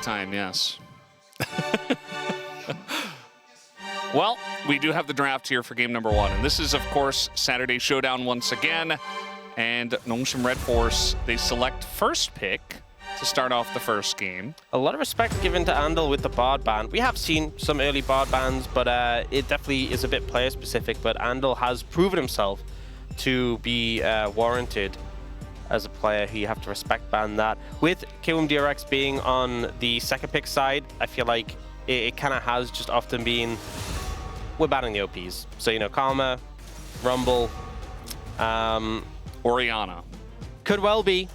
time, yes. Well, we do have the draft here for game number 1. And this is, of course, Saturday Showdown once again. And Nongshim Red Force, they select first pick to start off the first game. A lot of respect given to Andal with the Bard ban. We have seen some early Bard bans, but it definitely is a bit player-specific. But Andal has proven himself to be warranted as a player. You have to respect ban that. With KRX being on the second pick side, I feel like it kind of has just often been, we're banning the OPs. So, you know, Karma, Rumble, Orianna. Could well be.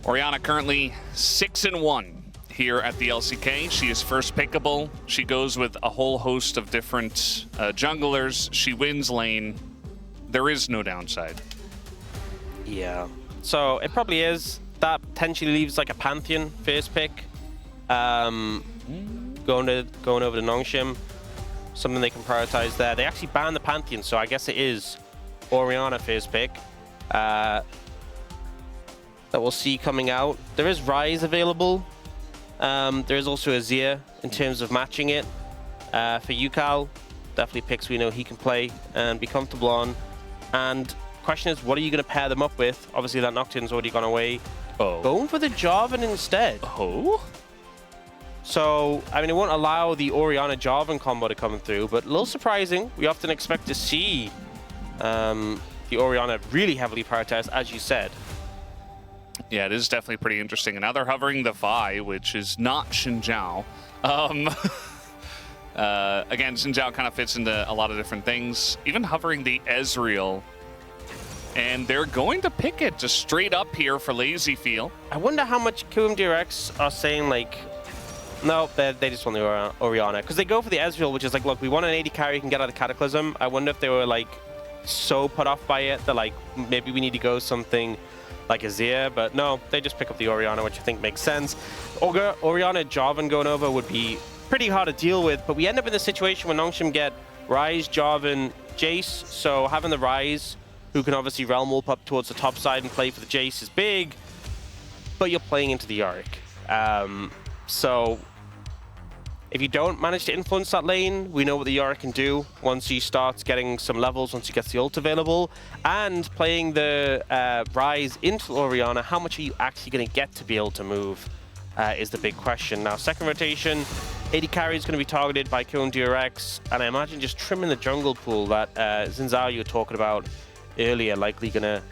Orianna currently 6-1 here at the LCK. She is first pickable. She goes with a whole host of different junglers. She wins lane. There is no downside. Yeah. So it probably is. That potentially leaves like a Pantheon first pick. Going over to Nongshim. Something they can prioritize there. They actually banned the Pantheon, so I guess it is Orianna first pick. That we'll see coming out. There is Ryze available. There is also Azir in terms of matching it. For Yukal, definitely picks we know he can play and be comfortable on. And question is, what are you going to pair them up with? Obviously, that Nocturne's already gone away. Oh. Going for the Jarvan instead. Oh? So, I mean, it won't allow the Orianna Jarvan combo to come through, but a little surprising. We often expect to see the Orianna really heavily prioritized, as you said. Yeah, it is definitely pretty interesting. And now they're hovering the Vi, which is not Xin Zhao. Again, Xin Zhao kind of fits into a lot of different things. Even hovering the Ezreal. And they're going to pick it just straight up here for Lazy Feel. I wonder how much KRX are saying, like, no, they just want the Orianna. Because they go for the Ezreal, which is like, look, we want an 80 carry you can get out of the Cataclysm. I wonder if they were, like, so put off by it that, like, maybe we need to go something like Azir. But no, they just pick up the Orianna, which I think makes sense. Orianna Jarvan going over would be pretty hard to deal with. But we end up in the situation where Nongshim get Ryze, Jarvan, Jace. So having the Ryze, who can obviously realm warp up towards the top side and play for the Jace, is big. But you're playing into the Yorick. So if you don't manage to influence that lane, we know what the Yorick can do once he starts getting some levels, once he gets the ult available. And playing the Ryze into Orianna, how much are you actually going to get to be able to move is the big question. Now, second rotation, 80 carry is going to be targeted by KRX, and I imagine just trimming the jungle pool that Xin Zhao you were talking about earlier, likely going to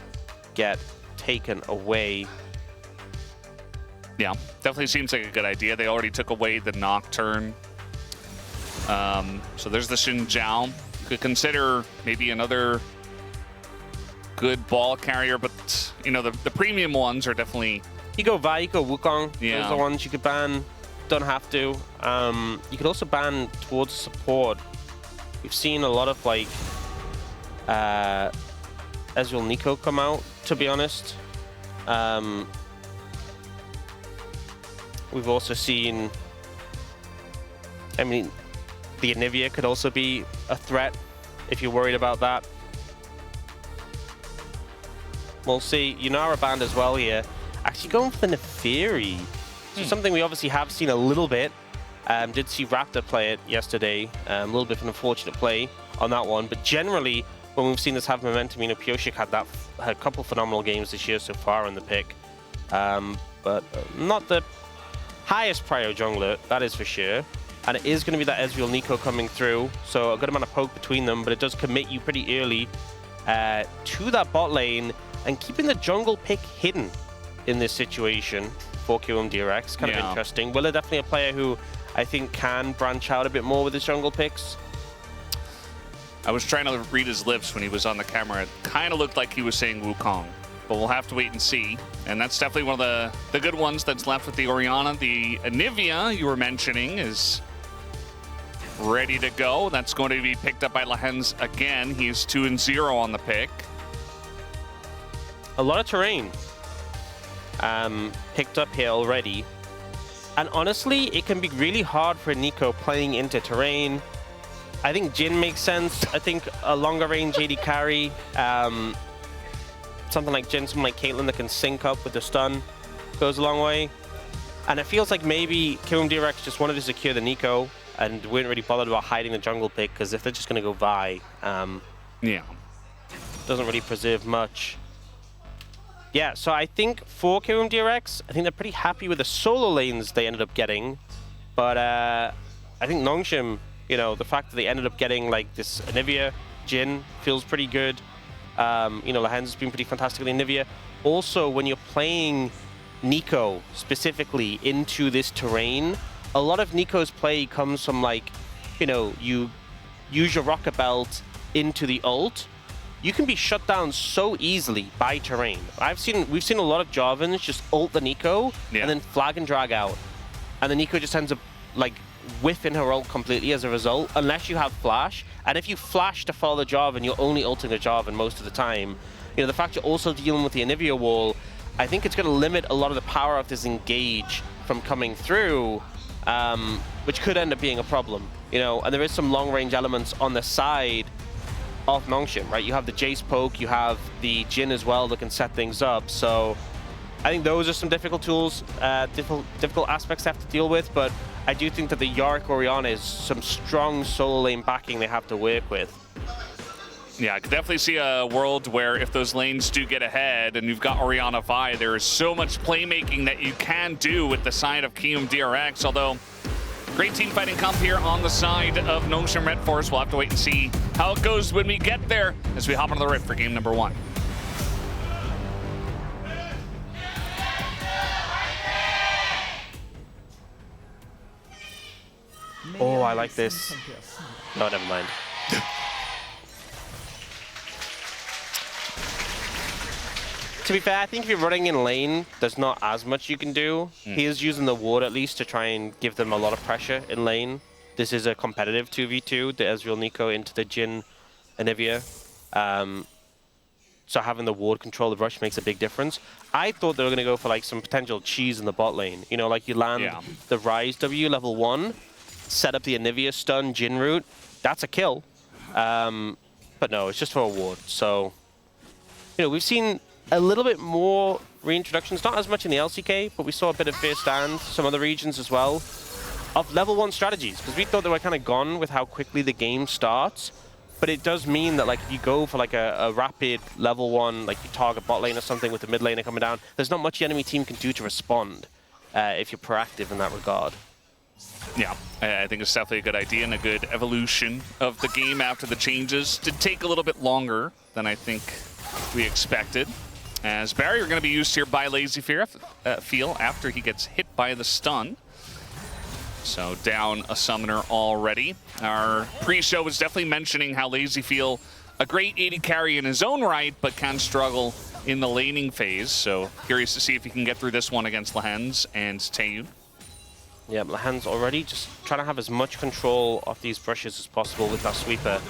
get taken away. Yeah, definitely seems like a good idea. They already took away the Nocturne. So there's the Xin Zhao. You could consider maybe another good ball carrier, but, you know, the premium ones are definitely... You go Vi, you go Wukong. Yeah. Those are the ones you could ban. Don't have to. You could also ban towards support. We've seen a lot of, like, Ezreal Nico come out, to be honest. We've also seen, I mean, the Anivia could also be a threat if you're worried about that. We'll see. Yunara banned as well here. Actually going for the Neferi. So something we obviously have seen a little bit. Did see Raptor play it yesterday. A little bit of an unfortunate play on that one. But generally, when we've seen this have momentum, you know, Pioshik had a couple phenomenal games this year so far in the pick. But not the highest prio jungler, that is for sure. And it is going to be that Ezreal Nico coming through, so a good amount of poke between them, but it does commit you pretty early to that bot lane, and keeping the jungle pick hidden in this situation for KRX. Kind of interesting. Willer definitely a player who I think can branch out a bit more with his jungle picks. I was trying to read his lips when he was on the camera. It kind of looked like he was saying Wukong. But we'll have to wait and see. And that's definitely one of the good ones that's left with the Orianna. The Anivia you were mentioning is ready to go. That's going to be picked up by Lahens again. He's 2-0 on the pick. A lot of terrain picked up here already. And honestly, it can be really hard for Nico playing into terrain. I think Jhin makes sense. I think a longer range AD carry. Something like Jhin, something like Caitlyn that can sync up with the stun goes a long way. And it feels like maybe KRX just wanted to secure the Nico and weren't really bothered about hiding the jungle pick, because if they're just going to go Vi, yeah, doesn't really preserve much. Yeah, so I think for KRX, I think they're pretty happy with the solo lanes they ended up getting. But I think Nongshim, you know, the fact that they ended up getting like this Anivia, Jhin, feels pretty good. You know, Lehends has been pretty fantastic in Anivia. Also, when you're playing Nico specifically into this terrain, a lot of Nico's play comes from like, you know, you use your rocket belt into the ult. You can be shut down so easily by terrain. We've seen a lot of Jarvans just ult the Nico and then flag and drag out. And the Nico just ends up like whiffing her ult completely as a result, unless you have flash. And if you flash to follow the Jarvan, you're only ulting the Jarvan most of the time. You know, the fact you're also dealing with the Anivia wall, I think it's going to limit a lot of the power of this engage from coming through, which could end up being a problem. You know, and there is some long-range elements on the side of Nongshim, right? You have the Jace poke, you have the Jhin as well that can set things up. So I think those are some difficult tools, difficult aspects they have to deal with, but I do think that the Yorick Orianna is some strong solo lane backing they have to work with. Yeah, I could definitely see a world where if those lanes do get ahead and you've got Orianna Vi, there is so much playmaking that you can do with the side of KRX, although great team fighting comp here on the side of Nongshim Red Force. We'll have to wait and see how it goes when we get there as we hop onto the Rift for game number 1. Oh, I like this. No, never mind. To be fair, I think if you're running in lane, there's not as much you can do. He is using the ward at least to try and give them a lot of pressure in lane. This is a competitive 2v2, the Ezreal Nico into the Jhin Anivia. So having the ward control the rush makes a big difference. I thought they were going to go for like some potential cheese in the bot lane. You know, like you land the Rise W level 1, set up the Anivia stun Jhin route. That's a kill. But no, it's just for a ward. So, you know, we've seen a little bit more reintroductions, not as much in the LCK, but we saw a bit of First Stand, some other regions as well, of level 1 strategies, because we thought they were kind of gone with how quickly the game starts. But it does mean that like if you go for like a rapid level 1, like you target bot lane or something with the mid laner coming down, there's not much the enemy team can do to respond if you're proactive in that regard. Yeah, I think it's definitely a good idea and a good evolution of the game after the changes. Did take a little bit longer than I think we expected, as barrier going to be used here by Lazy Feel after he gets hit by the stun. So down a summoner already. Our pre-show was definitely mentioning how Lazy Feel, a great AD carry in his own right, but can struggle in the laning phase. So curious to see if he can get through this one against Lehends and Taeyun. Yeah, Lehends already just trying to have as much control of these brushes as possible with that sweeper.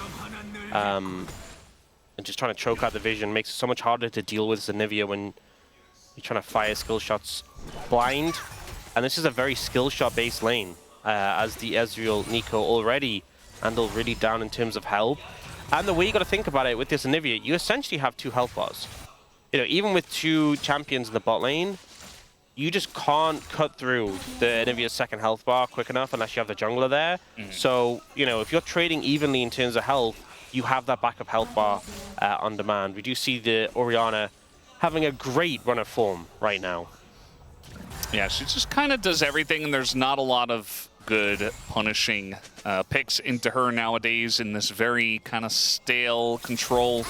And just trying to choke out the vision makes it so much harder to deal with Anivia when you're trying to fire skill shots blind. And this is a very skill shot based lane, as the Ezreal Nico already handled really down in terms of health. And the way you got to think about it with this Anivia, you essentially have 2 health bars. You know, even with 2 champions in the bot lane, you just can't cut through the Anivia's second health bar quick enough unless you have the jungler there. So, you know, if you're trading evenly in terms of health, you have that backup health bar on demand. We do see the Orianna having a great run of form right now. Yeah, she just kind of does everything, and there's not a lot of good punishing picks into her nowadays in this very kind of stale control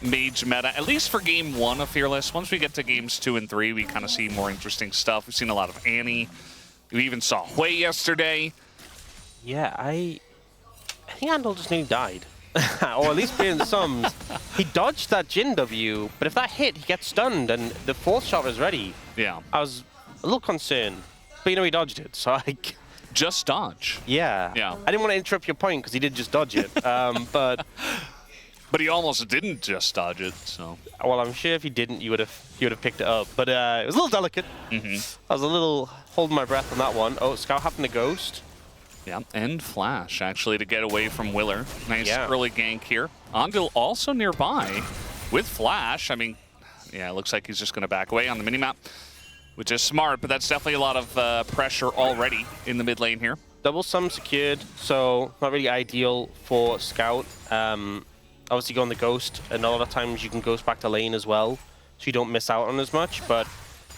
mage meta, at least for game 1 of Fearless. Once we get to games 2 and 3, we kind of see more interesting stuff. We've seen a lot of Annie. We even saw Hui yesterday. Yeah, I think Andal just nearly died. Or at least being sums. He dodged that Jhin W, but if that hit, he gets stunned, and the 4th shot was ready. Yeah. I was a little concerned, but you know, he dodged it, so just dodge. Yeah. Yeah. I didn't want to interrupt your point, because he did just dodge it, but he almost didn't just dodge it, so. Well, I'm sure if he didn't, you would have picked it up, but it was a little delicate. I was a little holding my breath on that one. Oh, Scout happened to ghost. Yeah, and Flash, actually, to get away from Willer. Nice early gank here. Andal also nearby with Flash. I mean, yeah, it looks like he's just going to back away on the minimap. which is smart, but that's definitely a lot of pressure already in the mid lane here. Double sum secured, so not really ideal for Scout. Obviously go on the Ghost, and a lot of times you can Ghost back to lane as well, so you don't miss out on as much, but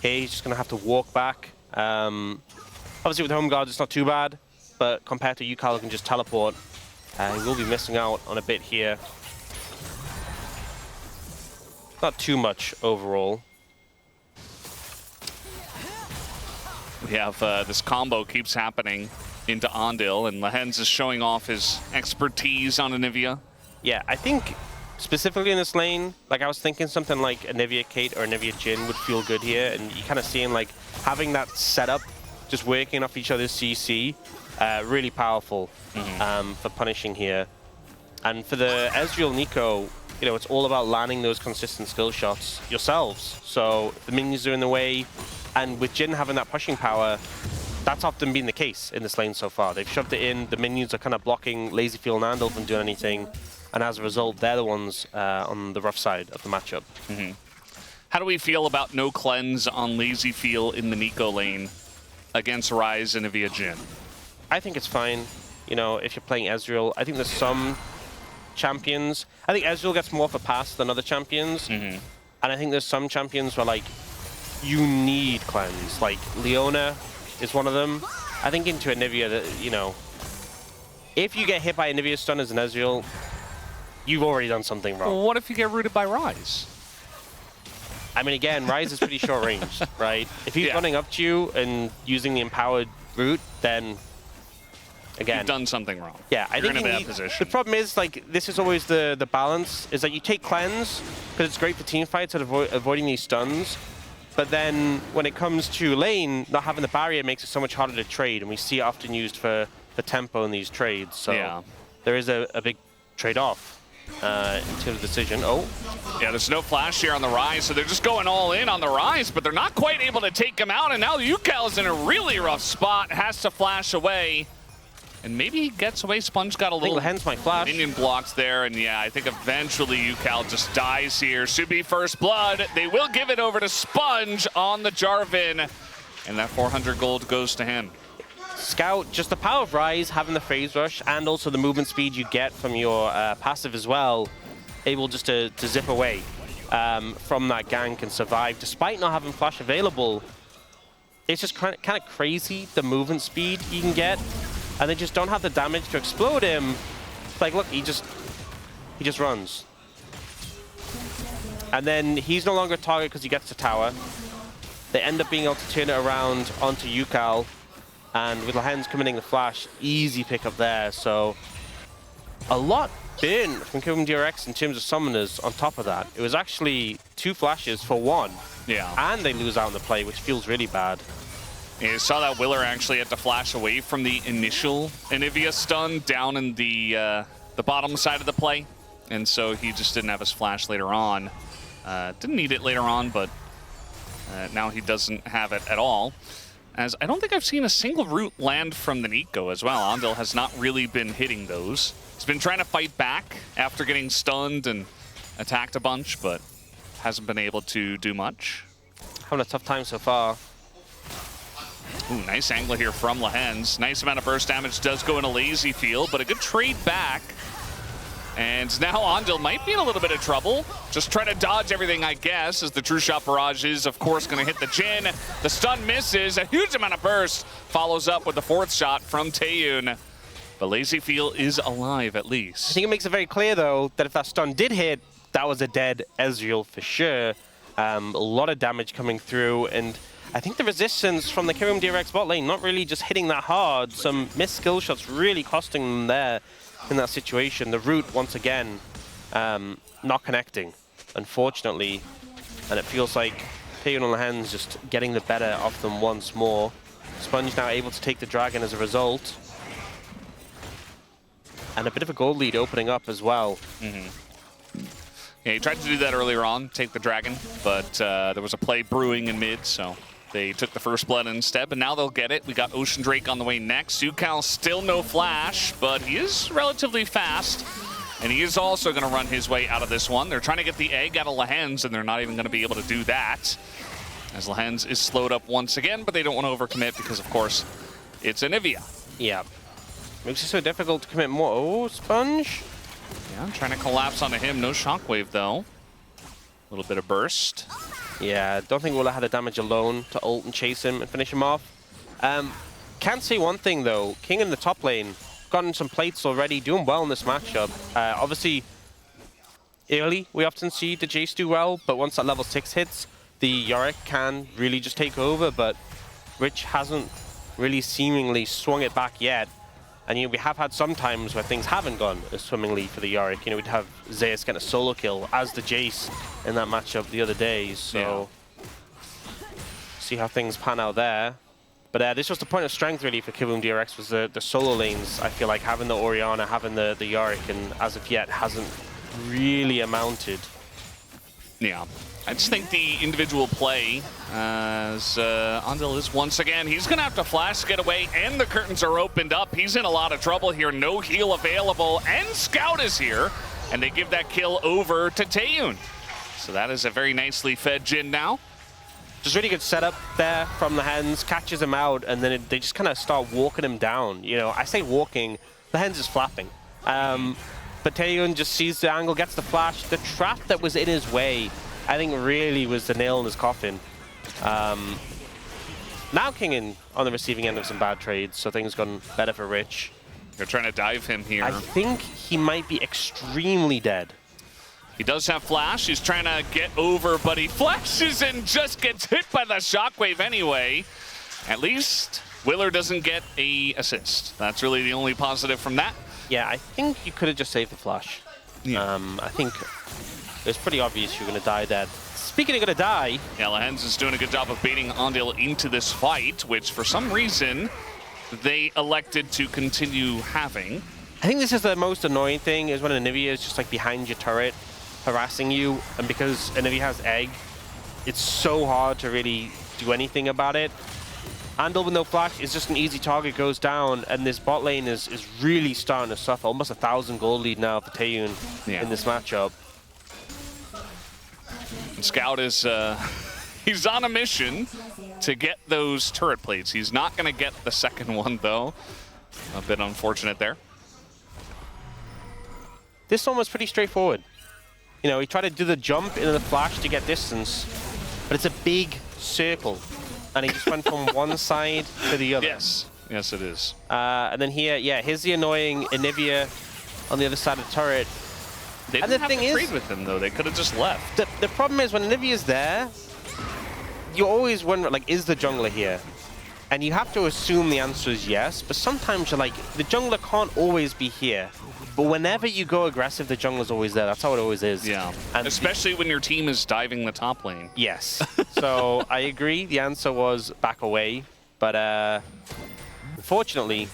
here he's just going to have to walk back. Obviously with Home Guards it's not too bad, but compared to Yukal who can just teleport, he will be missing out on a bit here. Not too much overall. We have this combo keeps happening into Ondil, and Lehens is showing off his expertise on Anivia. Yeah, I think specifically in this lane, like I was thinking something like Anivia Kate or Anivia Jhin would feel good here, and you kind of seeing like having that setup, just working off each other's CC, really powerful for punishing here. And for the Ezreal Nico, you know, it's all about landing those consistent skill shots yourselves. So the minions are in the way, and with Jhin having that pushing power, that's often been the case in this lane so far. They've shoved it in, the minions are kind of blocking LazyField and Andal from doing anything, and as a result, they're the ones on the rough side of the matchup. How do we feel about no cleanse on LazyField in the Nico lane against Ryze and Anivia Jhin? I think it's fine. You know, if you're playing Ezreal, I think there's some champions. I think Ezreal gets more of a pass than other champions. And I think there's some champions where, like, you need cleanse. Like, Leona is one of them. I think into Anivia, that, you know, if you get hit by Anivia's stun as an Ezreal, you've already done something wrong. Well, what if you get rooted by Ryze? I mean, again, Ryze is pretty short range, right? If he's running up to you and using the empowered route, then again, you've done something wrong. Yeah, I think in a bad position. The problem is, like, this is always the balance, is that you take cleanse, because it's great for team fights at avoiding these stuns, but then when it comes to lane, not having the barrier makes it so much harder to trade, and we see it often used for tempo in these trades, so there is a big trade-off in terms of decision. Oh. Yeah, there's no flash here on the Ryze, so they're just going all in on the Ryze, but they're not quite able to take him out, and now Yukal's in a really rough spot, has to flash away. And maybe he gets away. Sponge got a little hence my flash. minion blocks there, and yeah, I think eventually Yukal just dies here. Should be first blood. They will give it over to Sponge on the Jarvan, and that 400 gold goes to him. Scout, just the power of Ryze, having the phase rush, and also the movement speed you get from your passive as well, able just to zip away from that gank and survive, despite not having flash available. It's just kind of crazy, the movement speed you can get. And they just don't have the damage to explode him. Like, look, he just runs. And then he's no longer a target because he gets to tower. They end up being able to turn it around onto Yukal. And with Lehens committing the flash, easy pickup there. So a lot burnt from KRX in terms of summoners on top of that. It was actually 2 flashes for 1. Yeah. And they lose out on the play, which feels really bad. You saw that Willer actually had to flash away from the initial Anivia stun down in the bottom side of the play, and so he just didn't have his flash later on. Didn't need it later on, but now he doesn't have it at all. As I don't think I've seen a single root land from the Nico as well. Ondil has not really been hitting those. He's been trying to fight back after getting stunned and attacked a bunch, but hasn't been able to do much. Having a tough time so far. Ooh, nice angle here from Lehens. Nice amount of burst damage does go in a LazyField, but a good trade back. And now Ondil might be in a little bit of trouble. Just trying to dodge everything, I guess, as the True Shot Barrage is, of course, going to hit the Jhin. The stun misses. A huge amount of burst. Follows up with the 4th shot from Taeyun. But LazyField is alive, at least. I think it makes it very clear, though, that if that stun did hit, that was a dead Ezreal for sure. A lot of damage coming through, and I think the resistance from the KRX bot lane not really just hitting that hard. Some missed skill shots really costing them there in that situation. The root, once again, not connecting, unfortunately. And it feels like Taeyun on the hands just getting the better of them once more. Sponge now able to take the dragon as a result. And a bit of a gold lead opening up as well. Yeah, he tried to do that earlier on, take the dragon, but there was a play brewing in mid, so they took the first blood instead, but now they'll get it. We got Ocean Drake on the way next. Yukal still no flash, but he is relatively fast, and he is also going to run his way out of this one. They're trying to get the egg out of Lehens, and they're not even going to be able to do that. As Lehens is slowed up once again, but they don't want to overcommit because, of course, it's Anivia. Yeah. Makes it so difficult to commit more. Oh, Sponge. Yeah, I'm trying to collapse onto him. No shockwave, though. A little bit of burst. Yeah, don't think Willa had the damage alone to ult and chase him and finish him off. Can't say one thing, though. King in the top lane, gotten some plates already, doing well in this matchup. Obviously, early, we often see the Jace do well, but once that level 6 hits, the Yorick can really just take over, but Rich hasn't really seemingly swung it back yet. And you know, we have had some times where things haven't gone as swimmingly for the Yorick. You know, we'd have Zeus get a solo kill as the Jace in that matchup the other day. So, see how things pan out there. But this was the point of strength, really, for Kiboom DRX, was the solo lanes. I feel like having the Orianna, having the Yorick, and as of yet hasn't really amounted. Yeah. I just think the individual play, as Andil is once again, he's going to have to flash to get away, and the curtains are opened up. He's in a lot of trouble here. No heal available, and Scout is here, and they give that kill over to Taeyun. So that is a very nicely fed Jhin now. Just really good setup there from the Hens, catches him out, and then they just kind of start walking him down. You know, I say walking, the Hens is flapping. But Taeyun just sees the angle, gets the flash. The trap that was in his way, I think, really was the nail in his coffin. Now King on the receiving end of some bad trades, so things gone better for Rich. They're trying to dive him here. I think he might be extremely dead. He does have flash. He's trying to get over, but he flashes and just gets hit by the shockwave anyway. At least Willer doesn't get a assist. That's really the only positive from that. Yeah, I think you could have just saved the flash. Yeah. I think it's pretty obvious you're going to die there. Speaking of going to die... Yeah, Lehens is doing a good job of baiting Andil into this fight, which for some reason they elected to continue having. I think this is the most annoying thing, is when Anivia is just like behind your turret, harassing you, and because Anivia has egg, it's so hard to really do anything about it. Andil with no flash is just an easy target, goes down, and this bot lane is really starting to suffer. Almost 1,000 gold lead now for Taeyun in this matchup. And Scout is he's on a mission to get those turret plates. He's not going to get the second one, though. A bit unfortunate there. This one was pretty straightforward. You know, he tried to do the jump into the flash to get distance, but it's a big circle. And he just went from one side to the other. Yes, yes it is. And then here, yeah, here's the annoying Anivia on the other side of the turret. They didn't have to trade with him, though. They could have just left. The problem is, when Anivia's there, you always wonder, like, is the jungler here? And you have to assume the answer is yes, but sometimes you're like, the jungler can't always be here. But whenever you go aggressive, the jungler's always there. That's how it always is. Yeah, and especially when your team is diving the top lane. Yes. So I agree. The answer was back away. But unfortunately,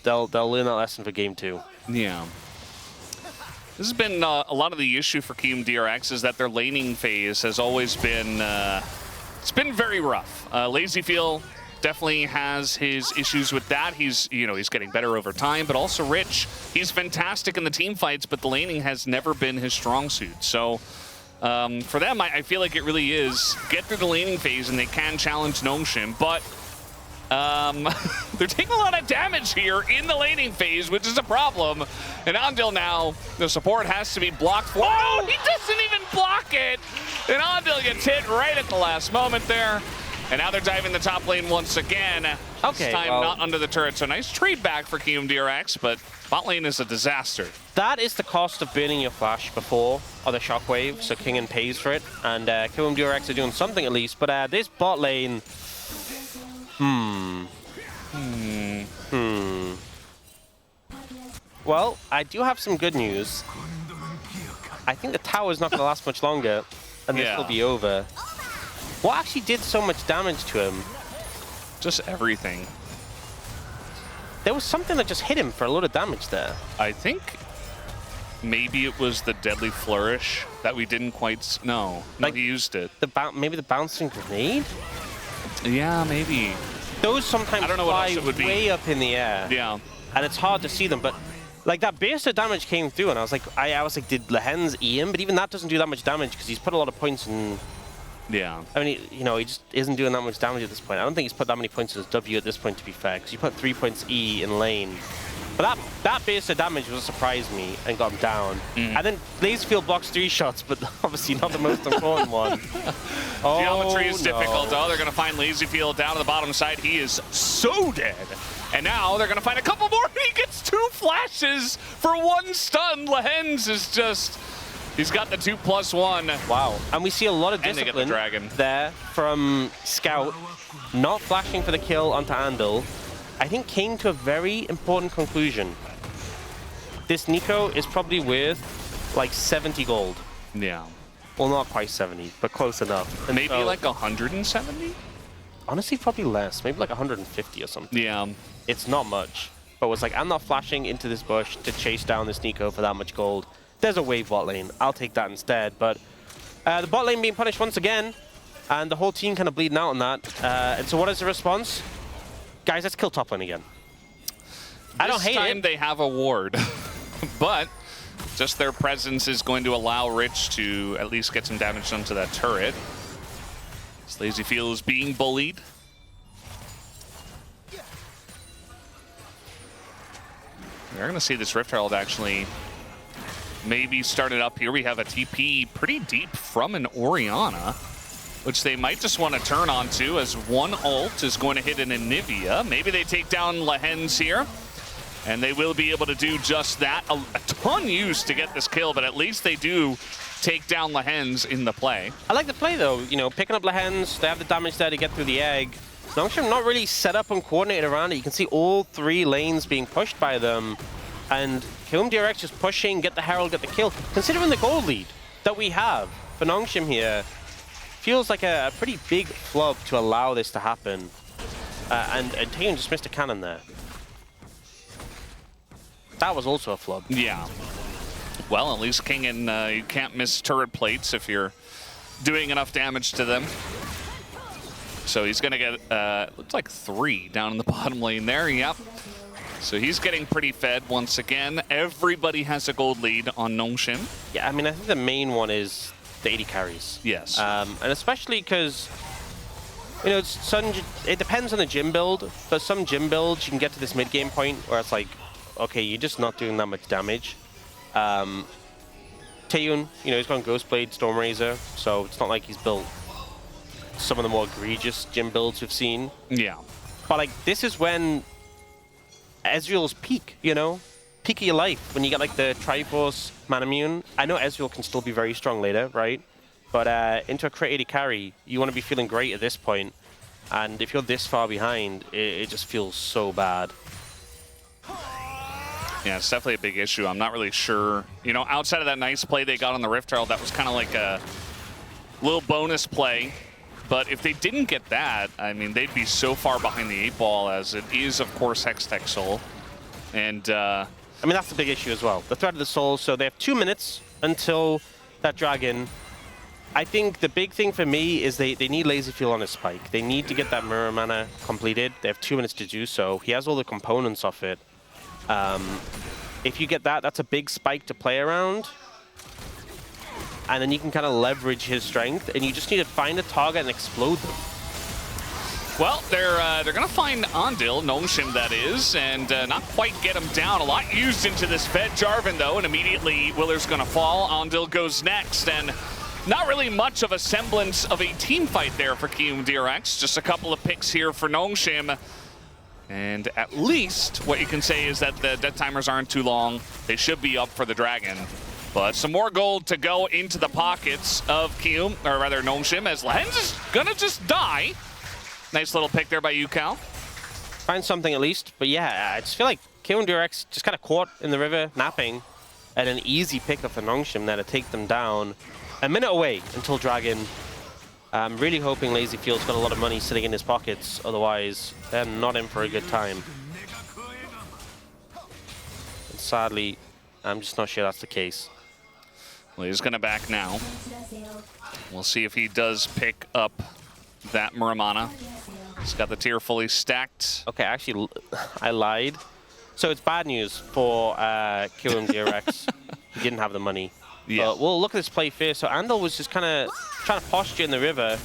they'll learn that lesson for game 2. Yeah. This has been a lot of the issue for Kiboom DRX, is that their laning phase has always been it's been very rough. Lazyfield definitely has his issues with that. He's getting better over time, but also Rich, he's fantastic in the team fights, but the laning has never been his strong suit. So for them, I feel like it really is get through the laning phase and they can challenge Nongshin, but they're taking a lot of damage here in the laning phase, which is a problem. And Andil now, the support has to be blocked for. Oh, he doesn't even block it! And Andil gets hit right at the last moment there. And now they're diving the top lane once again. Okay, this time not under the turret. So nice trade back for Kiboom DRX, but bot lane is a disaster. That is the cost of burning your flash before or the shockwave, so King pays for it. And Kiboom DRX are doing something at least, but this bot lane... Well, I do have some good news. I think the tower's not going to last much longer, and this will be over. What actually did so much damage to him? Just everything. There was something that just hit him for a lot of damage there. I think maybe it was the Deadly Flourish that we didn't quite... No, like, he used it. Maybe the bouncing grenade? Yeah, maybe. Those sometimes I don't know fly what else it would be. Way up in the air. Yeah. And it's hard to see them, but like that burst of damage came through, and I was like, did Lehens E him? But even that doesn't do that much damage because he's put a lot of points in Yeah. I mean, you know, he just isn't doing that much damage at this point. I don't think he's put that many points in his W at this point, to be fair, because you put 3 points E in lane. But that base of damage was a surprise me and got him down. And then Laserfield blocks 3 shots, but obviously not the most important one. Oh, Geometry is no. difficult. Oh, they're going to find Lazyfield down to the bottom side. He is so dead. And now they're going to find a couple more. He gets 2 flashes for 1 stun. Lehens is just... He's got the 2+1. Wow. And we see a lot of And they get the discipline dragon. there from Scout, not flashing for the kill onto Andal. I think came to a very important conclusion. This Nico is probably worth like 70 gold. Yeah. Well, not quite 70, but close enough. And Maybe so, like 170? honestly, probably less. Maybe like 150 or something. Yeah. It's not much. But it's like, I'm not flashing into this bush to chase down this Nico for that much gold. There's a wave bot lane. I'll take that instead. But the bot lane being punished once again, and the whole team kind of bleeding out on that. And so what is the response? Guys, let's kill top lane again. I don't hate it. This time they have a ward, but just their presence is going to allow Rich to at least get some damage onto that turret. Lazyfield is being bullied. We're going to see this Rift Herald actually maybe start it up here. We have a TP pretty deep from an Orianna, which they might just want to turn onto as one ult is going to hit an Anivia. Maybe they take down Lehens here, and they will be able to do just that. A ton used to get this kill, but at least they do take down Lehens in the play. I like the play, though. You know, picking up Lehens, they have the damage there to get through the egg. Nongshim not really set up and coordinated around it. You can see all 3 lanes being pushed by them, and KRX just pushing, get the Herald, get the kill. Considering the gold lead that we have for Nongshim here, feels like a pretty big flub to allow this to happen. And Taeyeon just missed a cannon there. That was also a flub. Yeah. Well, at least King and you can't miss turret plates if you're doing enough damage to them. So he's going to get, looks like 3 down in the bottom lane there. Yep. So he's getting pretty fed once again. Everybody has a gold lead on Nongshim. Yeah, I mean, I think the main one is the 80 carries. Yes. And especially because, you know, it depends on the gym build, but some gym builds you can get to this mid-game point where it's like, okay, you're just not doing that much damage. Taeyeon, you know, he's got Ghostblade, Stormrazor, so it's not like he's built some of the more egregious gym builds we've seen. Yeah. But like, this is when Ezreal's peak, you know? Peak of your life, when you get like the Triforce Manamune. I know Ezreal can still be very strong later, right? But into a crit 80 carry, you want to be feeling great at this point. And if you're this far behind, it just feels so bad. Yeah, it's definitely a big issue. I'm not really sure. You know, outside of that nice play they got on the Rift Herald, that was kind of like a little bonus play. But if they didn't get that, I mean, they'd be so far behind the 8-ball, as it is, of course, Hextech Soul. And, I mean, that's the big issue as well. The threat of the soul, so they have 2 minutes until that dragon. I think the big thing for me is they need Lazyfield on his spike. They need to get that mirror mana completed. They have 2 minutes to do so. He has all the components of it. If you get that, that's a big spike to play around. And then you can kind of leverage his strength, and you just need to find a target and explode them. well, they're going to find Andil, Nongshim that is, and not quite get him down. A lot used into this Fed Jarvan, though, and immediately Willer's going to fall. Andil goes next, and not really much of a semblance of a team fight there for KRX. Just a couple of picks here for Nongshim. And at least what you can say is that the death timers aren't too long. They should be up for the dragon. But some more gold to go into the pockets of Nongshim, as Lehens is gonna just die. Nice little pick there by you, Cal. Find something at least. But yeah, I just feel like KRX just kind of caught in the river, napping, and an easy pick up for Nongshim there to take them down. A minute away until dragon. I'm really hoping Lazyfield's got a lot of money sitting in his pockets, otherwise they're not in for a good time. And sadly, I'm just not sure that's the case. Well, he's gonna back now. We'll see if he does pick up that Muramana. He's got the tier fully stacked. Okay, actually, I lied. So it's bad news for KRX. He didn't have the money. Yeah. But we'll look at this play first. So Andal was just kind of trying to posture in the river.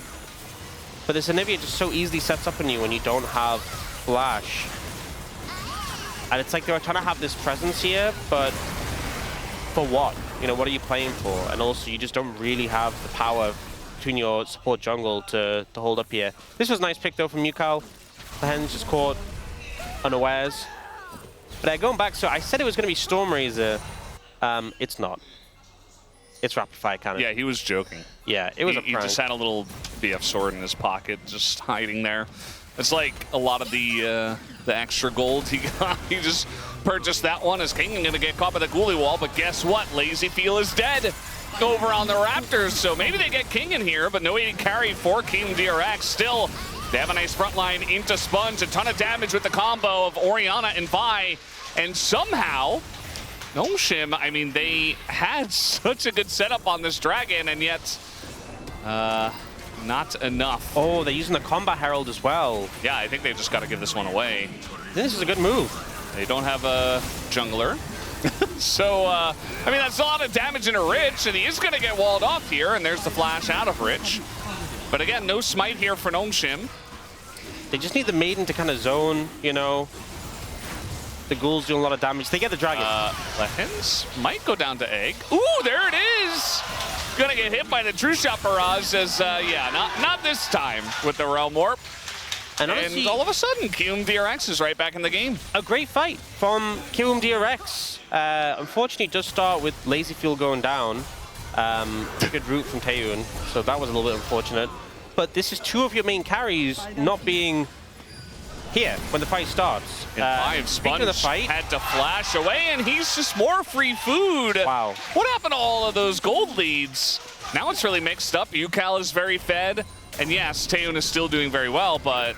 But this Anivia just so easily sets up on you when you don't have flash. And it's like they were trying to have this presence here, but for what? You know, what are you playing for? And also, you just don't really have the power between your support jungle to hold up here. This was a nice pick, though, from Yukal. The Hens just caught unawares. But going back, so I said it was going to be Stormrazor. It's not. It's Rapid Fire Cannon. Yeah, he was joking. Yeah, it was a He prank. just had a little BF sword in his pocket, just hiding there. It's like a lot of the extra gold he got. He just purchased that one as King going to get caught by the ghoulie wall. But guess what? Lazy Feel is dead over on the Raptors. So maybe they get King in here, but no AD carry for KRX. Still, they have a nice front line into Sponge. A ton of damage with the combo of Orianna and Vi. And somehow, Noshim, I mean, they had such a good setup on this dragon, and yet not enough. Oh, they're using the Combat Herald as well. Yeah, I think they've just got to give this one away. This is a good move. They don't have a jungler. So, I mean, that's a lot of damage into Rich, and he is going to get walled off here, and there's the flash out of Rich. But again, no smite here for Noshim. They just need the Maiden to kind of zone, you know. The ghouls doing a lot of damage. They get the dragon. Lehens might go down to Egg. Ooh, there it is! Gonna get hit by the True Shot Barrage as, yeah, not this time with the Realm Warp. And honestly, all of a sudden, KRX is right back in the game. a great fight from KRX. Unfortunately, it does start with Lazy Fuel going down. Good route from Taeyun, so that was a little bit unfortunate. But this is two of your main carries not being here when the fight starts. And Sponge of the fight, had to flash away, and he's just more free food. Wow. What happened to all of those gold leads? Now it's really mixed up. Yukal is very fed, and yes, Taeyun is still doing very well, but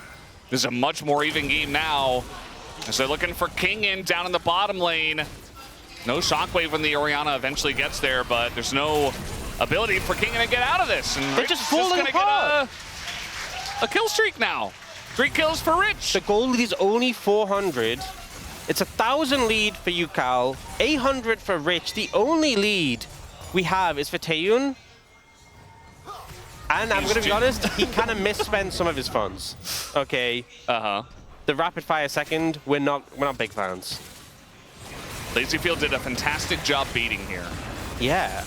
this is a much more even game now as they're looking for King in down in the bottom lane. No shockwave when the Orianna eventually gets there, but there's no ability for King to get out of this. And They're Rich just is falling gonna apart. get a kill streak now. 3 kills for Rich. the gold lead is only 400. It's 1,000 lead for Yukal, 800 for Rich. The only lead we have is for Taeyun. And I'm going to be honest, he kind of misspent some of his funds. Okay. The rapid fire second, we're not big fans. Lazyfield did a fantastic job beating here. Yeah.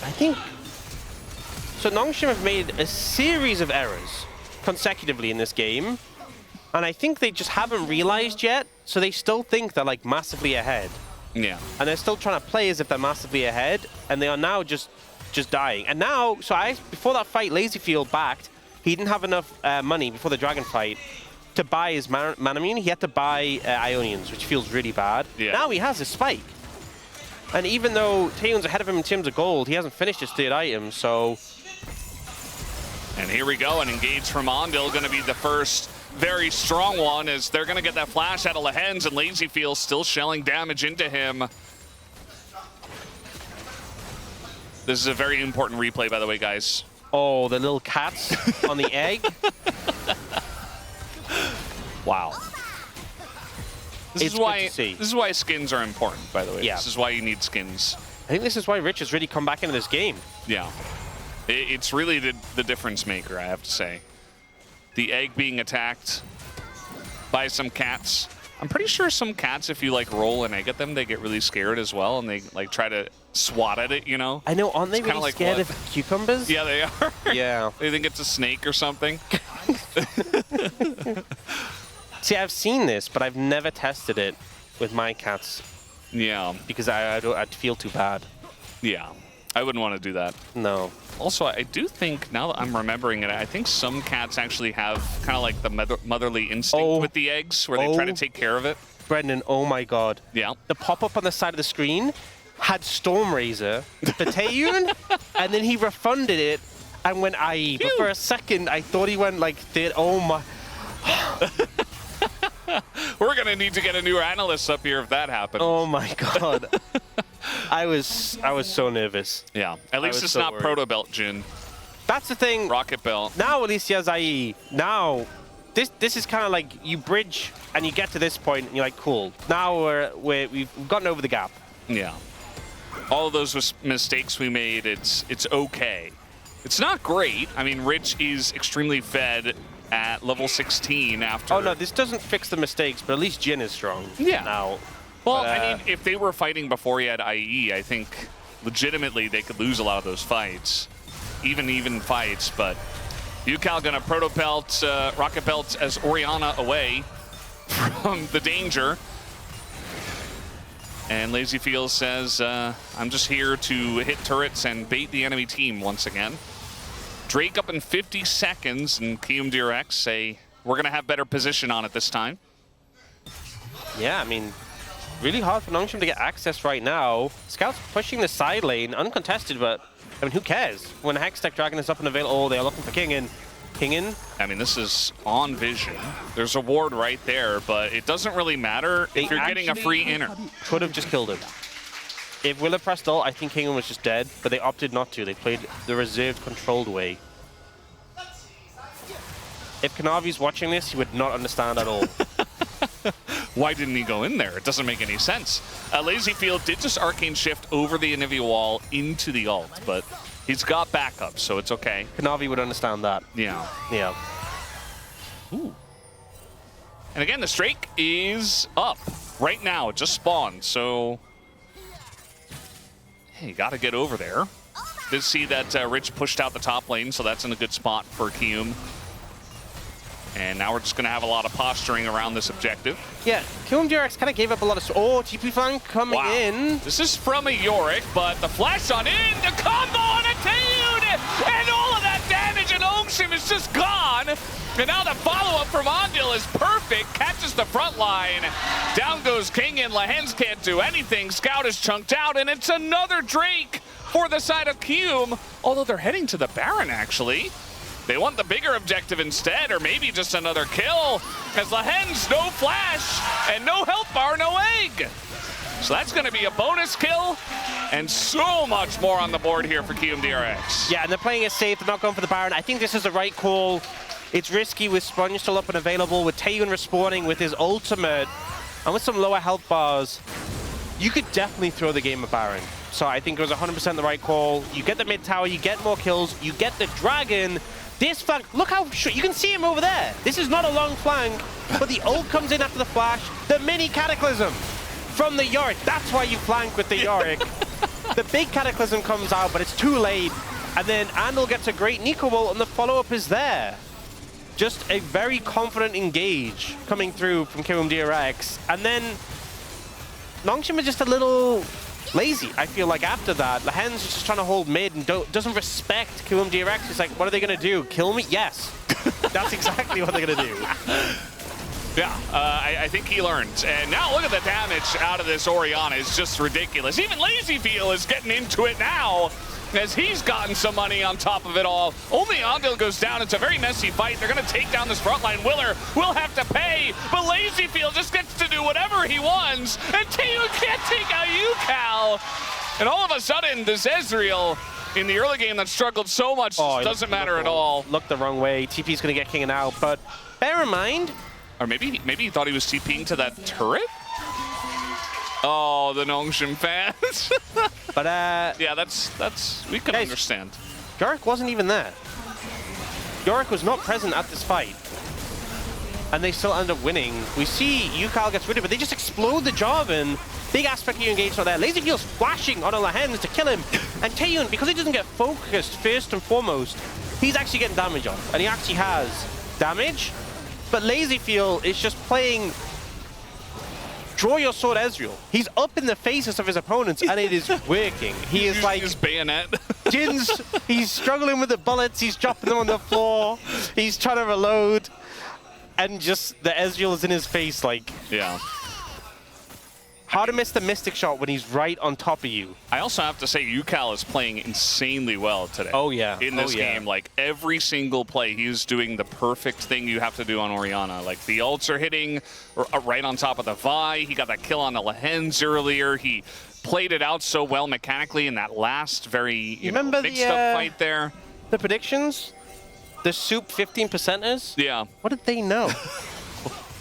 I think so. Nongshim have made a series of errors consecutively in this game, and I think they just haven't realized yet. So they still think they're like massively ahead. Yeah. And they're still trying to play as if they're massively ahead, and they are now just dying. And now, before that fight, Lazyfield backed. He didn't have enough money before the dragon fight to buy his Manamune. He had to buy Ionians, which feels really bad. Yeah. Now he has his spike. And even though Taeyun's ahead of him in terms of gold, he hasn't finished his third item, so... And here we go, an engage from Ondil, going to be the first very strong one as they're going to get that flash out of Lehens, and Lazyfield still shelling damage into him. This is a very important replay, by the way, guys. Oh, the little cats on the egg. Wow. This It's good to see. is why skins are important, by the way. Yeah. This is why you need skins. I think this is why Rich has really come back into this game. Yeah. It's really the difference maker, I have to say. The egg being attacked by some cats. I'm pretty sure some cats, if you like roll an egg at them, they get really scared as well, and they like try to swat at it, you know? I know, aren't they It's kinda really like scared what? of cucumbers? Yeah, they are. Yeah. They think it's a snake or something. See, I've seen this, but I've never tested it with my cats Yeah. because I'd feel too bad. Yeah. I wouldn't want to do that. No. Also, I do think, now that I'm remembering it, I think some cats actually have kind of like the motherly instinct with the eggs, where they try to take care of it. Brendan, oh my god. Yeah. The pop-up on the side of the screen had Stormrazor for Taeyun, and then he refunded it and went IE. But for a second, I thought he went like, oh my... We're going to need to get a new analyst up here if that happens. Oh my god. I was so nervous. Yeah. At least it's not Proto Belt, Jin. That's the thing. Rocket Belt. Now at least he has IE. Now, this is kind of like you bridge and you get to this point and you're like, cool. Now we've gotten over the gap. Yeah. all of those mistakes we made, it's okay. It's not great. I mean, Rich is extremely fed at level 16 after... Oh, no, this doesn't fix the mistakes, but at least Jin is strong now. Well, I mean, if they were fighting before he had IE, I think legitimately they could lose a lot of those fights. Even fights, but UCal gonna proto pelt, rocket belt as Orianna away from the danger. And Lazy Feel says, I'm just here to hit turrets and bait the enemy team once again. Drake up in 50 seconds, and KRX say, we're going to have better position on it this time. Yeah, I mean, really hard for Nongshim to get access right now. Scout's pushing the side lane, uncontested, but, I mean, who cares? When Hextech Dragon is up and available, oh, they're looking for Kingin. Kingin? I mean, this is on vision. There's a ward right there, but it doesn't really matter if you're getting a free inner. Could have just killed him. If Willa pressed ult, I think Kingin was just dead, but they opted not to. They played the reserved, controlled way. If Kanavi's watching this, he would not understand at all. Why didn't he go in there? It doesn't make any sense. Lazy Field did just Arcane Shift over the Anivia wall into the ult, but he's got backup, so it's okay. Kanavi would understand that. Yeah. Yeah. Ooh. And again, the Drake is up right now. It just spawned, so... Hey, you gotta get over there. Did see that Rich pushed out the top lane, so that's in a good spot for Kium. And now we're just going to have a lot of posturing around this objective. Yeah, KRX kind of gave up a lot of... Oh, TP flank coming in. This is from a Yorick, but the flash on in, the combo on a Taeun! And all of that damage in Nongshim is just gone! And now the follow-up from Ondil is perfect, catches the front line. Down goes King, and Lahens can't do anything. Scout is chunked out, and it's another Drake for the side of Kium. Although they're heading to the Baron, actually. They want the bigger objective instead, or maybe just another kill. As Lahens, no flash, and no health bar, no egg. So that's going to be a bonus kill, and so much more on the board here for KRX. Yeah, and they're playing it safe. They're not going for the Baron. I think this is the right call. It's risky with Sponge still up and available, with Taeun respawning with his ultimate, and with some lower health bars. You could definitely throw the game at Baron. So I think it was 100% the right call. You get the mid tower, you get more kills, you get the dragon. This flank, look how short, you can see him over there. This is not a long flank, but the ult comes in after the flash. The mini Cataclysm from the Yorick. That's why you flank with the Yorick. The big Cataclysm comes out, but it's too late. And then Andal gets a great Nico ult, and the follow-up is there. Just a very confident engage coming through from KRX. And then Nongshim is just a little lazy, I feel like, after that. Lahens is just trying to hold mid and doesn't respect KRX. He's like, what are they going to do? Kill me? Yes. That's exactly what they're going to do. Yeah, I think he learned. And now look at the damage out of this Orianna. It's just ridiculous. Even Lazy Feel is getting into it now, as he's gotten some money on top of it all. Only Ondil goes down. It's a very messy fight. They're going to take down this frontline. Willer will have to pay, but Lazy Feel just gets to do whatever he wants, and Taeun can't take out UCal. And all of a sudden, this Ezreal in the early game that struggled so much doesn't matter at all. Looked the wrong way. TP's going to get King out, but bear in mind... Or maybe he thought he was TPing to that turret? Oh, the Nongshim fans. But yeah, that's we can understand. Yorick wasn't even there. Yorick was not present at this fight, and they still end up winning. We see UCal gets rid of it. They just explode the Jarvan. Big aspect of your engagement there. Lazy Feel's flashing on a Lahens to kill him, and Taeun, because he doesn't get focused first and foremost, he's actually getting damage off, and he actually has damage. But Lazy Feel is just playing draw your sword, Ezreal. He's up in the faces of his opponents, and it is working. He is like his bayonet. Jin's. He's struggling with the bullets. He's dropping them on the floor. He's trying to reload, and just the Ezreal is in his face. Like, yeah. Hard to miss the Mystic shot when he's right on top of you. I also have to say, UCal is playing insanely well today. Oh, yeah. In this game, like, every single play, he's doing the perfect thing you have to do on Orianna. Like, the ults are hitting right on top of the Vi. He got that kill on the Lahens earlier. He played it out so well mechanically in that last very, you know, mixed-up fight there. The predictions? The Soup 15%ers? Yeah. What did they know?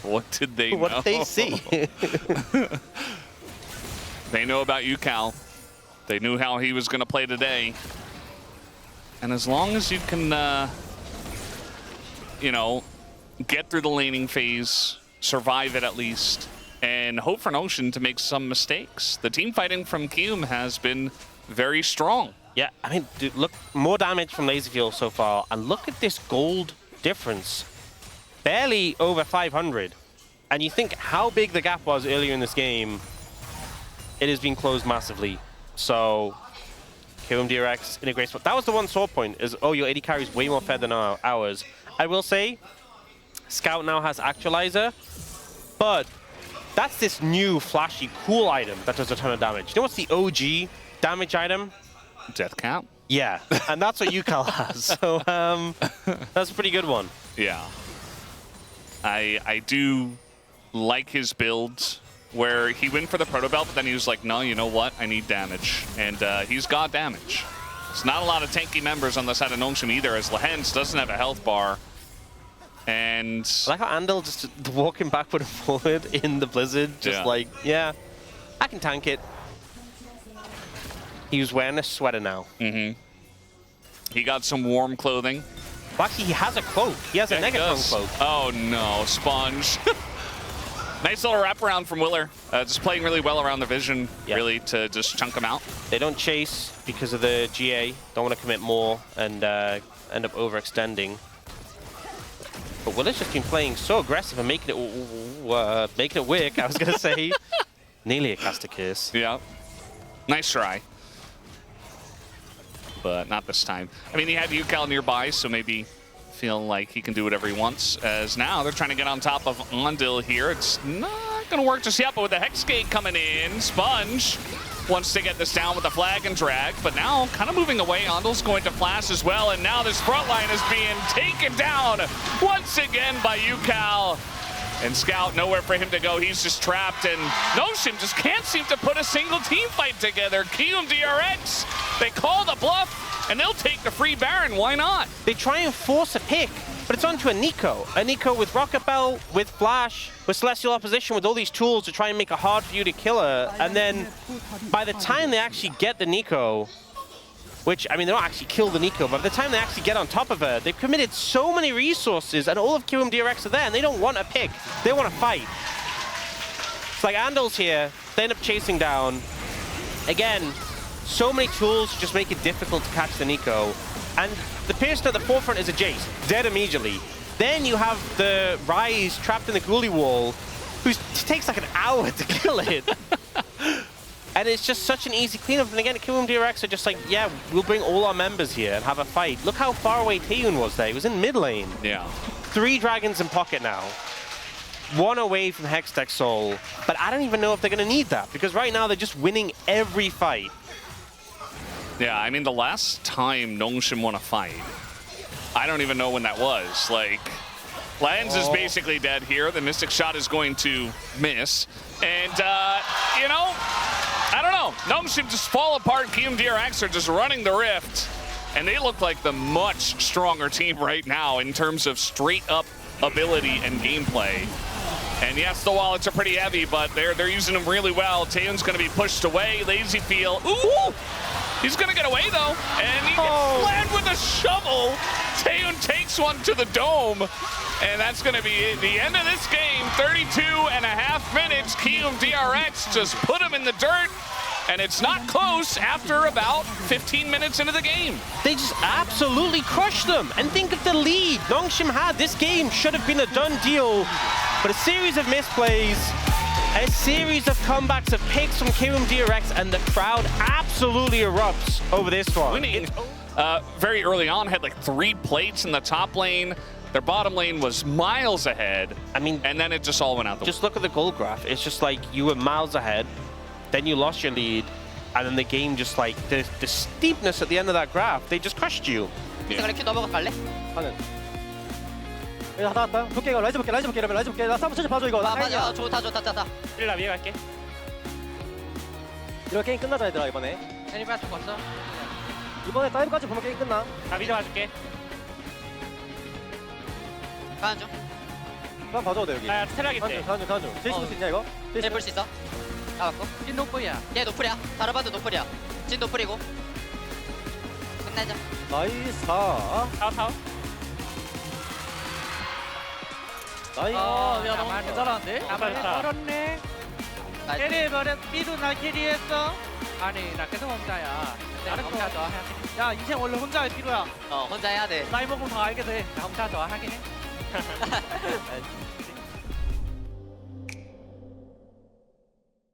What did they know? What did they see? They know about UCal. They knew how he was going to play today. And as long as you can, you know, get through the laning phase, survive it at least, and hope for Notion to make some mistakes. The team fighting from Kium has been very strong. Yeah, I mean, dude, look, more damage from Laserfield so far, and look at this gold difference. Barely over 500. And you think how big the gap was earlier in this game, it has been closed massively. So, KRX in a great spot. That was the one sore point, is, oh, your AD carry is way more fed than ours. I will say, Scout now has Actualizer, but that's this new, flashy, cool item that does a ton of damage. You know what's the OG damage item? Death Cap? Yeah, and that's what UCAL has. So that's a pretty good one. Yeah. I do like his build where he went for the Proto Belt, but then he was like, no, you know what? I need damage. And he's got damage. There's not a lot of tanky members on the side of Nongshim either, as Lehens doesn't have a health bar. And I like how Andal just walking backward and forward in the Blizzard, just like, yeah, I can tank it. He was wearing a sweater now. Mm-hmm. He got some warm clothing. Well, actually, he has a cloak. He has a Negatron cloak. Oh, no. Sponge. Nice little wraparound from Willer. Just playing really well around the vision, really, to just chunk him out. They don't chase because of the GA. Don't want to commit more and end up overextending. But Willer's just been playing so aggressive and making it wick, I was going to say. Nearly a caster kiss. Yeah. Nice try. But not this time. I mean, he had UCAL nearby, so maybe feel like he can do whatever he wants. As now they're trying to get on top of Ondil here. It's not going to work just yet, but with the Hex Gate coming in, Sponge wants to get this down with the flag and drag, but now kind of moving away. Ondil's going to flash as well, and now this front line is being taken down once again by UCAL. And Scout, nowhere for him to go. He's just trapped, and Notion just can't seem to put a single team fight together. Kium DRX, they call the bluff, and they'll take the free Baron. Why not? They try and force a pick, but it's onto a Nico. A Nico with Rocket Bell, with Flash, with Celestial Opposition, with all these tools to try and make it hard for you to kill her. And then by the time they actually get the Nico, which, I mean, they don't actually kill the Nico, but by the time they actually get on top of her, they've committed so many resources, and all of Kium DRX are there, and they don't want a pick. They want to fight. It's like Andal's here. They end up chasing down. Again, so many tools just make it difficult to catch the Nico. And the person at the forefront is a Jace, dead immediately. Then you have the Ryze trapped in the Ghoulie wall, who takes like an hour to kill it. And it's just such an easy cleanup. And again, Kium DRX are just like, yeah, we'll bring all our members here and have a fight. Look how far away Taeyun was there. He was in mid lane. Yeah. 3 dragons in pocket now. 1 away from Hextech Soul. But I don't even know if they're going to need that, because right now they're just winning every fight. Yeah, I mean, the last time Nongshim won a fight, I don't even know when that was. Like, Lens is basically dead here. The Mystic Shot is going to miss. And, you know, I don't know. Nongshim just fall apart. Kium DRX are just running the Rift. And they look like the much stronger team right now in terms of straight-up ability and gameplay. And yes, the wallets are pretty heavy, but they're using them really well. Taeyun's going to be pushed away. Lazy Feel. Ooh! He's going to get away, though. And he gets slammed with a shovel. Taeyun takes one to the dome. And that's going to be the end of this game. 32.5 minutes. Kium DRX just put him in the dirt. And it's not close after about 15 minutes into the game. They just absolutely crushed them. And think of the lead Nongshim had. This game should have been a done deal. But a series of misplays, a series of comebacks of picks from Kium DRX, and the crowd absolutely erupts over this one. Winning very early on, had like 3 plates in the top lane. Their bottom lane was miles ahead. I mean, and then it just all went out the window. Just look at the goal graph. It's just like you were miles ahead, then you lost your lead, and then the game just like, the steepness at the end of that graph, they just crushed you. Yeah. 하나 왔다. 볼게 이거 라이즈 볼게 이러면 라이즈 볼게. 나 싸움 천천히 봐줘 이거. 맞아. 좋다. 일라 위에 갈게. 이거 게임 끝나자 얘들아 이번에. 애니바 좀 봤어? 이번에 다이브까지 보면 게임 끝나. 나 미드 봐줄게. 가는 중. 한번 봐줘도 돼 여기. 아, 스텔하겠대. 가는 중. 제이스 볼 수 있냐 이거? 볼 수 있어? 나왔고. 흰 노프야. 얘 노플이야. 다르바도 노플이야. 진도 뿌리고. 끝내자. 나이스. 타워 나이스. 야 너무 괜찮았는데? 멀었네. 나이스. 캐리해버려. 삐도 나 캐리했어. 아니 나 계속 혼자야. 알았어. 혼자 좋아하긴 야 인생 원래 혼자 할 필요야. 혼자 해야 돼. 나이 먹으면 다 알게 돼. 나 혼자 좋아하긴 해.